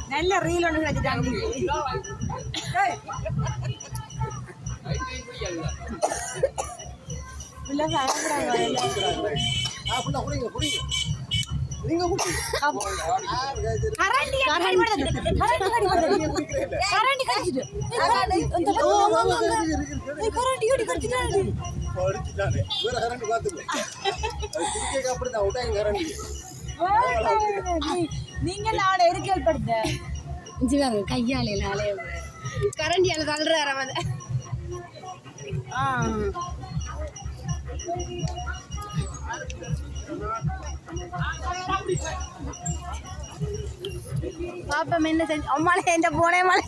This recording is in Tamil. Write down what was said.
நல்ல ரீல் ஒன்று கிடைச்சிட்டாங்க. நீங்க நாளை இருக்கல் படுத்த கையாலே கரண்டியால தள்ளுறாரு. பாப்பா என்ன செஞ்சு அம்மாலே என் போனே மலை